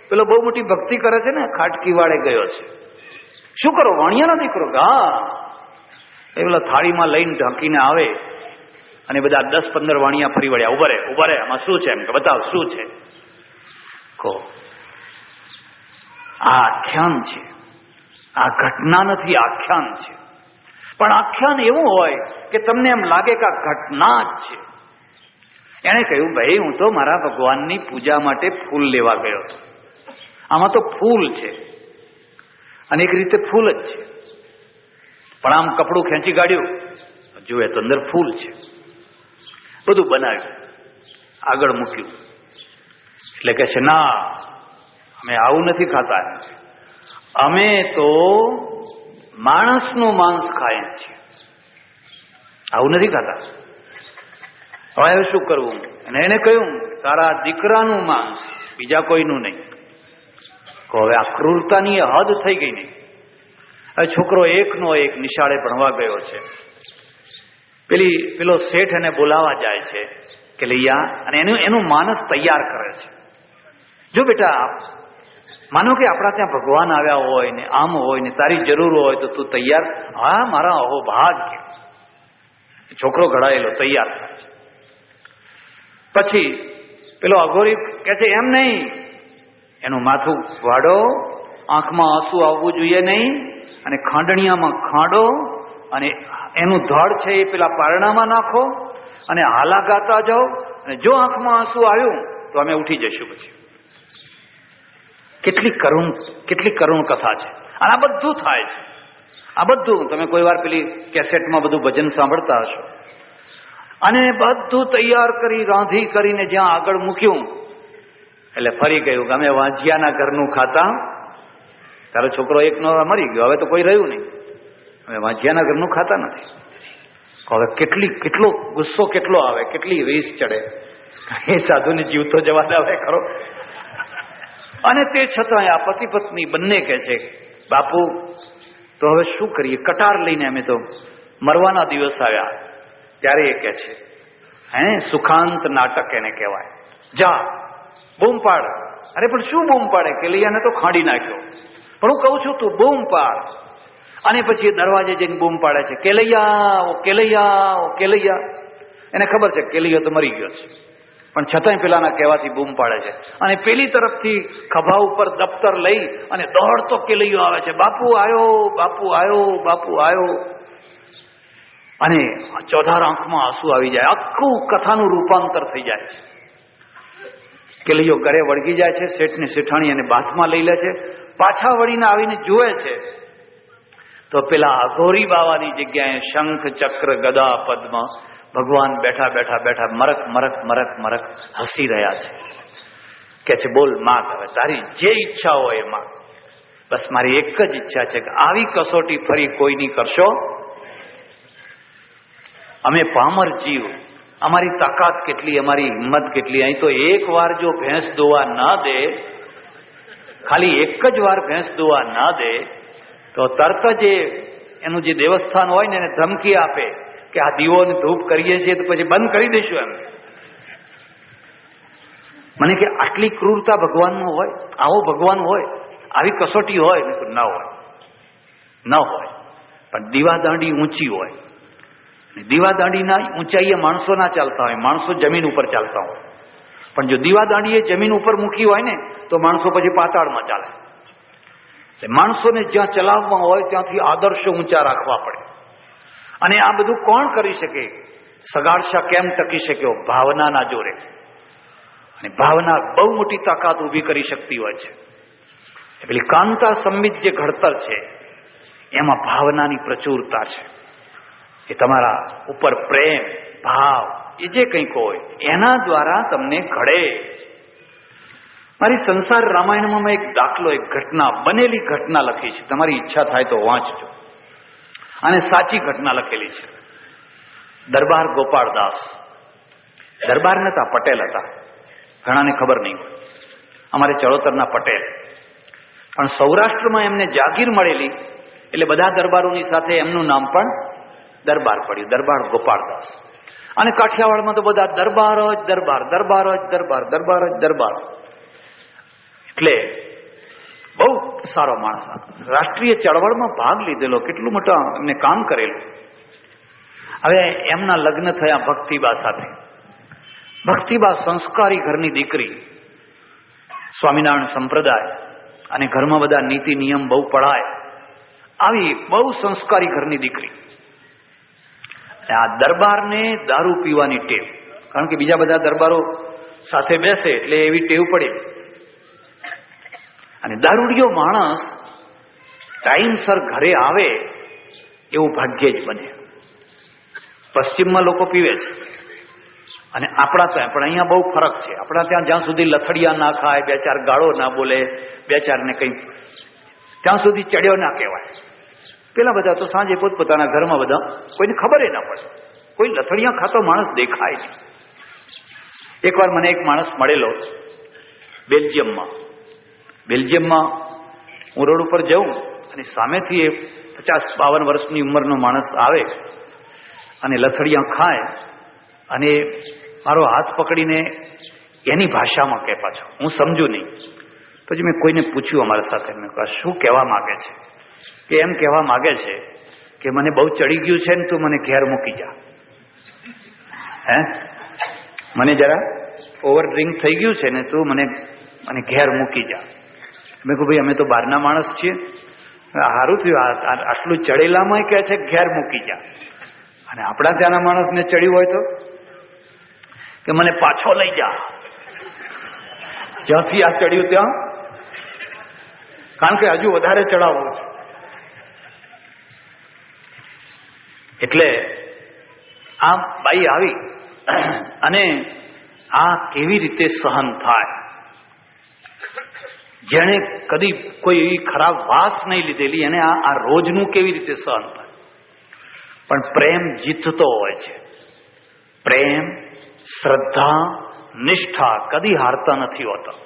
પેલો બહુ મોટી ભક્તિ કરે છે ને, ખાટકી વાળે ગયો છે, શું કરો, વાણિયાનો દીકરો? હા, એ પેલા થાળીમાં લઈને ઢાંકીને આવે, અને બધા 10-15 વાણિયા ફરી વળ્યા, ઉભા રે, આમાં શું છે? એમ કે બતાવ શું છે. કહો, આ આખ્યાન છે, આ ઘટના નથી, આખ્યાન છે. પણ આખ્યાન એવું હોય કે તમને એમ લાગે કે આ ઘટના જ છે. એણે કહ્યું, ભાઈ હું તો મારા ભગવાનની પૂજા માટે ફૂલ લેવા ગયો હતો, આમાં તો ફૂલ છે, અને એક રીતે ફૂલ જ છે, પણ આમ કપડું ખેંચી કાઢ્યું, જુએ તો અંદર ફૂલ છે. બધું બનાવ્યું, આગળ મૂક્યું. એટલે કે છે, ના, અમે આવું નથી ખાતા, અમે તો માણસનું માંસ ખાઈએ છીએ, આવું નથી ખાતા. હવે શું કરવું? અને એને કહ્યું, તારા દીકરાનું માંસ, બીજા કોઈનું નહીં. હવે આ ક્રૂરતાની હદ થઈ ગઈ નહીં. હવે છોકરો એકનો એક નિશાળે ભણવા ગયો છે, પેલો શેઠ એને બોલાવા જાય છે કે લઈ આ, અને એનું માનસ તૈયાર કરે છે. જો બેટા, માનો કે આપણા ત્યાં ભગવાન આવ્યા હોય ને આમ હોય ને તારી જરૂર હોય તો તું તૈયાર? હા, મારા અહો ભાગ્ય. છોકરો ઘડાયેલો તૈયાર થાય છે. પછી પેલો અઘોરી કે છે, એમ નહીં, એનું માથું વાળો, આંખમાં આંસુ આવવું જોઈએ નહીં, અને ખાંડણિયામાં ખાંડો, અને એનું ધડ છે એ પેલા પારણામાં નાખો, અને હાલા ગાતા જાઓ, અને જો આંખમાં આંસુ આવ્યું તો અમે ઉઠી જઈશું. પછી કેટલી કરુણ કથા છે. અને આ બધું થાય છે. આ બધું તમે કોઈ વાર પેલી કેસેટમાં બધું ભજન સાંભળતા હશો. અને બધું તૈયાર કરી રાંધી કરીને જ્યાં આગળ મૂક્યું એટલે ફરી ગયું કે અમે વાંજિયાના ઘરનું ખાતા. તારો છોકરો એકનો મરી ગયો, હવે તો કોઈ રહ્યું નહીં, હવે વાંજિયાના ઘરનું ખાતા નથી. હવે કેટલો ગુસ્સો કેટલો આવે, કેટલી રીસ ચડે. એ સાધુને જીવ તો જવા દે ખરો. અને તે છતાં આ પતિ પત્ની બંને કહે છે, બાપુ તો હવે શું કરીએ, કટાર લઈને અમે તો મરવાના દિવસ આવ્યા. ત્યારે એ કહે છે, સુખાંત નાટક એને કહેવાય, જા બૂમ પાડ. અરે પણ શું બૂમ પાડે, કેલૈયાને તો ખાંડી નાખ્યો, પણ હું કહું છું તું બૂમ પાડ. અને પછી એ દરવાજે જઈને બૂમ પાડે છે, કેલૈયા ઓ કેલૈયા ઓ કેલૈયા. એને ખબર છે કેલૈયો તો મરી ગયો છે, પણ છતાંય પેલાના કહેવાથી બૂમ પાડે છે. અને પેલી તરફથી ખભા ઉપર દફતર લઈ અને દોડતો કેલૈયો આવે છે, બાપુ આવ્યો, બાપુ આવ્યો, બાપુ આવ્યો. અને ચોધાર આંખમાં આંસુ આવી જાય, આખું કથાનું રૂપાંતર થઈ જાય છે. કેલૈયો ઘરે વળગી જાય છે, શેઠને શેઠાણી એને બાથમાં લઈ લે છે. પાછા વળીને આવીને જુએ છે તો પેલા અઘોરી બાવાની જગ્યાએ શંખ ચક્ર ગદા પદ્મ ભગવાન બેઠા બેઠા બેઠા મરક મરક મરક મરક હસી રહ્યા છે. કે છે બોલ માગ, હવે તારી જે ઈચ્છા હોય એ માગ. બસ મારી એક જ ઈચ્છા છે કે આવી કસોટી ફરી કોઈની કરશો. અમે પામર જીવ, અમારી તાકાત કેટલી, અમારી હિંમત કેટલી. અહીં તો એક વાર જો ભેંસ દોવા ના દે, ખાલી એક જ વાર ભેંસ દોવા ના દે તો તરત જ એનું જે દેવસ્થાન હોય ને એને ધમકી આપે કે આ દીવોને ધૂપ કરીએ છીએ તો પછી બંધ કરી દઈશું એમ. મને કે આટલી ક્રૂરતા ભગવાનનો હોય, આવો ભગવાન હોય, આવી કસોટી હોય? ન હોય, ન હોય. પણ દીવાદાંડી ઊંચી હોય. દીવાદાંડીના ઊંચાઈએ માણસો ના ચાલતા હોય, માણસો જમીન ઉપર ચાલતા હોય. પણ જો દીવાદાંડી એ જમીન ઉપર મૂકી હોય ને તો માણસો પછી પાતાળમાં ચાલે. માણસોને જ્યાં ચલાવવા હોય ત્યાંથી આદર્શો ઊંચા રાખવા પડે. અને આ બધું કોણ કરી શકે? સગાડશા કેમ ટકી શક્યો? ભાવનાના જોરે. અને ભાવના બહુ મોટી તાકાત ઊભી કરી શકતી હોય છે. પેલી કાંતા સંમિત જે ઘડતર છે એમાં ભાવનાની પ્રચુરતા છે. એ તમારા ઉપર પ્રેમ ભાવ એ જે કંઈક હોય એના દ્વારા તમને ઘડે. મારી સંસાર રામાયણમાં એક દાખલો, એક ઘટના, બનેલી ઘટના લખી છે. તમારી ઈચ્છા થાય તો વાંચજો. અને સાચી ઘટના લખેલી છે. દરબાર ગોપાળદાસ, દરબાર નતા, પટેલ હતા. ઘણાને ખબર નહીં હોય, અમારે ચડોતરના પટેલ. પણ સૌરાષ્ટ્રમાં એમને જાગીર મળેલી એટલે બધા દરબારોની સાથે એમનું નામ પણ દરબાર પડ્યું, દરબાર ગોપાળદાસ. અને કાઠિયાવાડમાં તો બધા દરબાર જ દરબાર, દરબાર જ દરબાર, દરબાર જ દરબાર. એટલે બહુ સારો માણસ, રાષ્ટ્રીય ચળવળમાં ભાગ લીધેલો, કેટલું મોટા એમને કામ કરેલું. હવે એમના લગ્ન થયા ભક્તિબા સાથે. ભક્તિબા સંસ્કારી ઘરની દીકરી, સ્વામિનારાયણ સંપ્રદાય, અને ઘરમાં બધા નીતિ નિયમ બહુ પડાય, આવી બહુ સંસ્કારી ઘરની દીકરી. આ દરબારને દારૂ પીવાની ટેવ, કારણ કે બીજા બધા દરબારો સાથે બેસે એટલે એવી ટેવ પડે. અને દારૂડિયો માણસ ટાઈમસર ઘરે આવે એવું ભાગ્યે જ બને. પશ્ચિમમાં લોકો પીવે છે અને આપણા ત્યાં પણ અહીંયા બહુ ફરક છે. આપણા ત્યાં જ્યાં સુધી લથડિયા ના ખાય, બે ચાર ગાળો ના બોલે, બે ચારને કંઈ, ત્યાં સુધી ચડ્યો ના કહેવાય. પેલા બધા તો સાંજે પોતપોતાના ઘરમાં બધા, કોઈને ખબર ના પડે. કોઈ લથડિયા ખાતો માણસ દેખાય નહીં. એકવાર મને એક માણસ મળેલો બેલ્જિયમમાં. હું રોડ ઉપર જાઉં અને સામેથી એ 50-52 વર્ષની ઉંમરનો માણસ આવે અને લથડિયા ખાય અને મારો હાથ પકડીને એની ભાષામાં કહે. પાછો હું સમજુ નહીં. પછી મેં કોઈને પૂછ્યું અમારા સાથે, મેં કહ્યું શું કહેવા માગે છે? કે એમ કહેવા માગે છે કે મને બહુ ચડી ગયું છે ને તું મને ઘેર મૂકી જા. મને જરા ઓવર ડ્રિંક થઈ ગયું છે ને તું મને ઘેર મૂકી જા. મેં કહું ભાઈ અમે તો બહારના માણસ છીએ, સારું થયું આટલું ચડેલામાં કહે છે ઘેર મૂકી જા. અને આપણા ત્યાંના માણસને ચડ્યું હોય તો કે મને પાછો લઈ જા, જ્યાંથી આ ચડ્યું ત્યાં, કારણ કે હજુ વધારે ચડાવવું છે. એટલે આ બાઈ આવી અને આ કેવી રીતે સહન થાય? જેણે કદી કોઈ એવી ખરાબ વાસ નહીં લીધેલી એને આ રોજનું કેવી રીતે સહન થાય? પણ પ્રેમ જીતતો હોય છે. પ્રેમ, શ્રદ્ધા, નિષ્ઠા કદી હારતા નથી હોતા.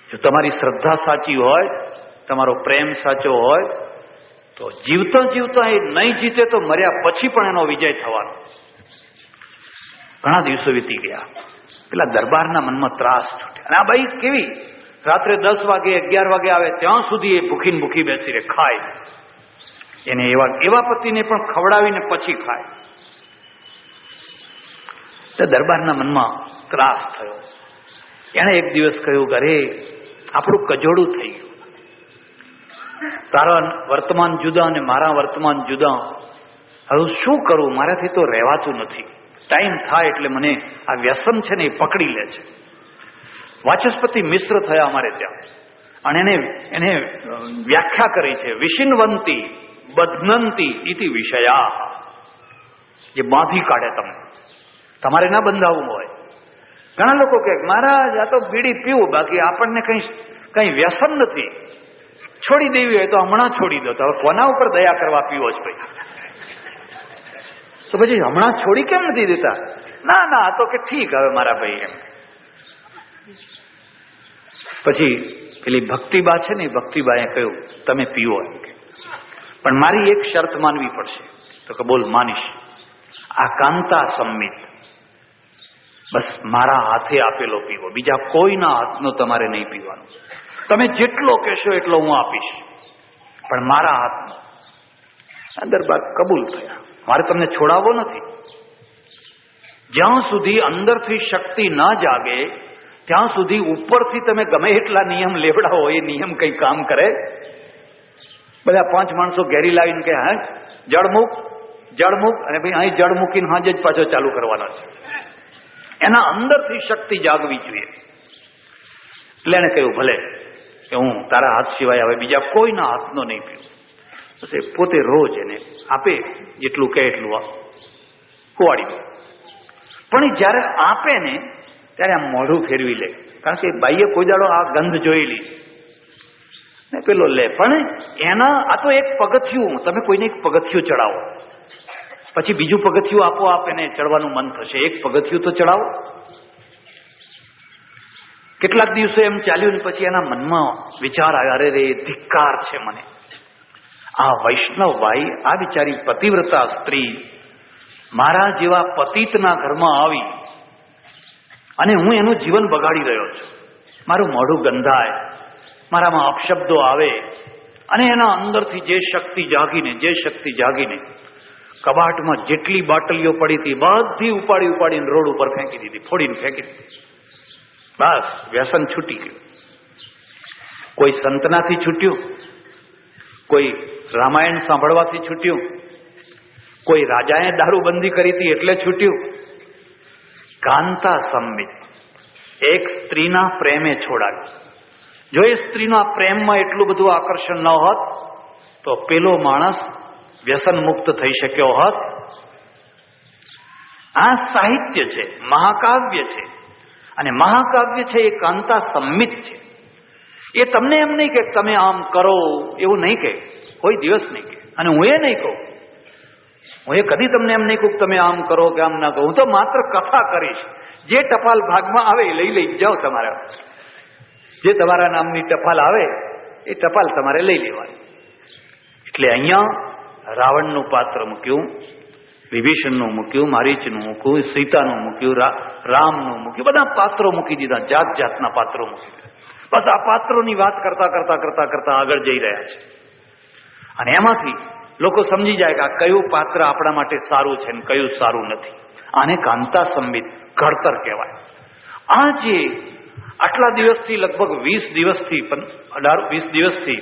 જો તમારી શ્રદ્ધા સાચી હોય, તમારો પ્રેમ સાચો હોય, તો જીવતા જીવતા એ નહીં જીતે તો મર્યા પછી પણ એનો વિજય થવાનો. ઘણા દિવસો વીતી ગયા, પેલા દરબારના મનમાં ત્રાસ છૂટ્યા. અને આ બાઈ કેવી રાત્રે 10 વાગે 11 વાગે આવે ત્યાં સુધી એ ભૂખીને ભૂખી બેસી રહે, ખાય. એને એવા પતિને પણ ખવડાવીને પછી ખાય. તો દરબારના મનમાં ત્રાસ થયો. એણે એક દિવસ કહ્યું, અરે આપણું કજોડું થઈ ગયું. તારા વર્તમાન જુદા અને મારા વર્તમાન જુદા. હવે શું કરું? મારાથી તો રહેવાતું નથી. ટાઈમ થાય એટલે મને આ વ્યસન છે ને એ પકડી લે છે. વાચસ્પતિ મિશ્ર થયા અમારે ત્યાં, અને એને વ્યાખ્યા કરી છે, વિશિન્વંતી બધ્નંતી ઇતિ વિષયા. જે બાંધી કાઢે તમને, તમારે ના બંધાવવું હોય. ઘણા લોકો કહે, મહારાજ આ તો બીડી પીવું, બાકી આપણને કઈ વ્યસન નથી, છોડી દેવી હોય તો હમણાં છોડી દો. તો હવે કોના ઉપર દયા કરવા પીવો જ ભાઈ? તો પછી હમણાં છોડી કેમ નથી દેતા? ના ના, તો કે ઠીક હવે મારા ભાઈ એમ. પછી પેલી ભક્તિબા છે ને, ભક્તિબાએ કહ્યું, તમે પીવો એમ કે, પણ મારી એક શરત માનવી પડશે. તો કે બોલ, માનીશ. આ કાંતા સંમિત, બસ મારા હાથે આપેલો પીવો, બીજા કોઈના હાથનો તમારે નહીં પીવાનો. તમે જેટલો કહેશો એટલો હું આપીશ, પણ મારા હાથનો. દરબાર કબૂલ થયા. મારે તમને છોડાવવો નથી. જ્યાં સુધી અંદરથી શક્તિ ન જાગે ત્યાં સુધી ઉપરથી તમે ગમે એટલા નિયમ લેવડાવો, એ નિયમ કઈ કામ કરે? બધા 5 માણસો ઘેરી લાવીને કે હા જળ મૂક, અને ભાઈ અહીં જળ મૂકીને હાજે જ પાછો ચાલુ કરવાનો છે. એના અંદરથી શક્તિ જાગવી જોઈએ. એટલે એને કહ્યું, ભલે કે હું તારા હાથ સિવાય હવે બીજા કોઈના હાથનો નહીં પીવું. પછી પોતે રોજ એને આપે, જેટલું કહે એટલું કુવાડી દે. પણ એ જ્યારે આપે ને ત્યારે આમ મોઢું ફેરવી લે, કારણ કે બાઈએ કોઈ દાડો આ ગંધ જોયેલી ને પેલો લે. પણ એના આ તો એક પગથિયું, તમે કોઈને એક પગથિયું ચડાવો, પછી બીજું પગથિયું આપોઆપ એને ચડવાનું મન થશે. એક પગથિયું તો ચડાવો. કેટલાક દિવસો એમ ચાલ્યું ને પછી એના મનમાં વિચાર આવ્યો, અરે રે ધિક્કાર છે મને. આ વૈષ્ણવ ભાઈ, આ બિચારી પતિવ્રતા સ્ત્રી મારા જેવા પતિતના ઘરમાં આવી અને હું એનું જીવન બગાડી રહ્યો છું. મારું મોઢું ગંધાય, મારામાં અપશબ્દો આવે, અને એના અંદરથી જે શક્તિ જાગીને કબાટમાં જેટલી બાટલીઓ પડી હતી બધી ઉપાડીને રોડ ઉપર ફેંકી દીધી, ફોડીને ફેંકી દીધી. બસ વ્યસન છૂટી ગયું. કોઈ સંતનાથી છૂટ્યું, કોઈ રામાયણ સાંભળવાથી છૂટ્યું, કોઈ રાજાએ દારૂબંધી કરી હતી એટલે છૂટ્યું. કાંતા સંમિત, એક સ્ત્રીના પ્રેમે છોડાવી. જો એ સ્ત્રીના પ્રેમમાં એટલું બધું આકર્ષણ ન હોત તો પેલો માણસ વ્યસન મુક્ત થઈ શક્યો હોત. આ સાહિત્ય છે, મહાકાવ્ય છે, અને મહાકાવ્ય છે એ કાંતા સંમિત છે. એ તમને એમ નહીં કે તમે આમ કરો, એવું નહીં કે, કોઈ દિવસ નહીં કે. અને હું એ નહીં કહું, હું એ કદી તમને એમ નહીં કહું તમે આમ કરો કે આમ ના કહો. હું તો માત્ર કથા કરીશ. જે ટપાલ ભાગમાં આવે એ લઈ જાઓ. તમારે જે તમારા નામની ટપાલ આવે એ ટપાલ તમારે લઈ લેવાની. એટલે અહીંયા રાવણનું પાત્ર મૂક્યું, વિભીષણનું મૂક્યું, મારીચનું મૂક્યું, સીતાનું મૂક્યું, રામનું મૂક્યું, બધા પાત્રો મૂકી દીધા, જાત જાતના પાત્રો મૂકી દીધા. બસ આ પાત્રોની વાત કરતા આગળ જઈ રહ્યા છે. અને એમાંથી લોકો સમજી જાય કે આ કયું પાત્ર આપણા માટે સારું છે ને કયું સારું નથી. આને કાંતા સંમિત ઘડતર કહેવાય. આ જે આટલા દિવસથી, લગભગ 20 દિવસથી 18-20 દિવસથી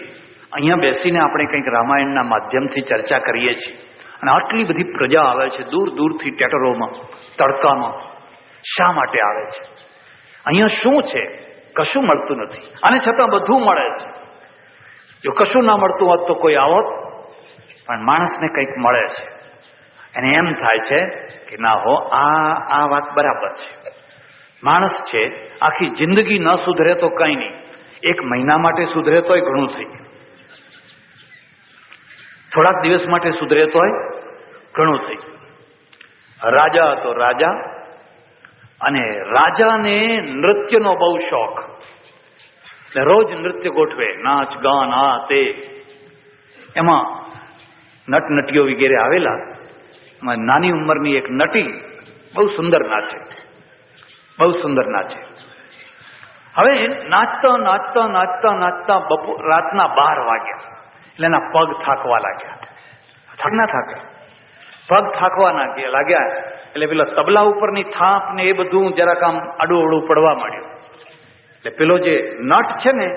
અહીંયા બેસીને આપણે કંઈક રામાયણના માધ્યમથી ચર્ચા કરીએ છીએ, અને આટલી બધી પ્રજા આવે છે દૂર દૂરથી, ટેટરોમાં, તડકામાં. શા માટે આવે છે? અહીંયા શું છે? કશું મળતું નથી, અને છતાં બધું મળે છે. જો કશું ના મળતું હોત તો કોઈ આવત, પણ માણસને કંઈક મળે છે. એને એમ થાય છે કે ના હો, આ વાત બરાબર છે. માણસ છે આખી જિંદગી ન સુધરે તો કંઈ નહીં, 1 મહિના માટે સુધરે તોય ઘણું થઈ ગયું, થોડાક દિવસ માટે સુધરે તોય ઘણું થઈ ગયું. રાજા હતો રાજા, અને રાજાને નૃત્યનો બહુ શોખ, એટલે રોજ નૃત્ય ગોઠવે, નાચ ગાન આ તે. એમાં નટનટીઓ વગેરે આવેલા. નાની ઉંમરની એક નટી બહુ સુંદર નાચે, બહુ સુંદર નાચે. હવે નાચતા નાચતા નાચતા નાચતા રાતના 12 વાગ્યા, એટલે એના પગ થાકવા લાગ્યા. ના થાકે, પગ થાકવા લાગ્યા એટલે પેલા તબલા ઉપરની થાપ ને એ બધું જરાક આમ આડું અડું પડવા માંડ્યું. એટલે પેલો જે નટ છે ને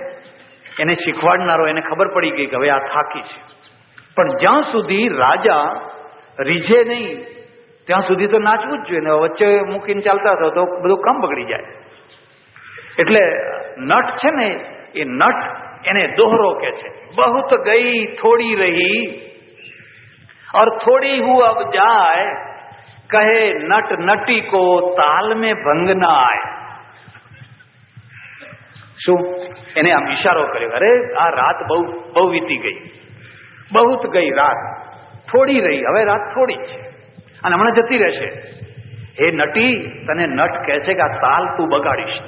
એને શીખવાડનારો એને ખબર પડી ગઈ કે હવે આ થાકી છે. પણ જ્યાં સુધી રાજા રીઝે નહીં ત્યાં સુધી તો નાચવું જ જોઈએ ને, વચ્ચે મૂકીને ચાલતા થયો તો બધું કામ બગડી જાય. એટલે નટ છે ને એ નટ એને દોહરો કે છે, બહુત ગઈ થોડી રહી और थोड़ी हूँ अब जाए, कहे नट नटी को ताल में भंग ना आए. શું એને આમ ઈશારો કર્યો, અરે આ રાત બહુ વીતી ગઈ, બહુત ગઈ રાત, થોડી રહી, હવે રાત થોડી છે અને હમણાં જતી રહેશે. હે નટી, તને નટ કહે છે કે આ તાલ તું બગાડીશ.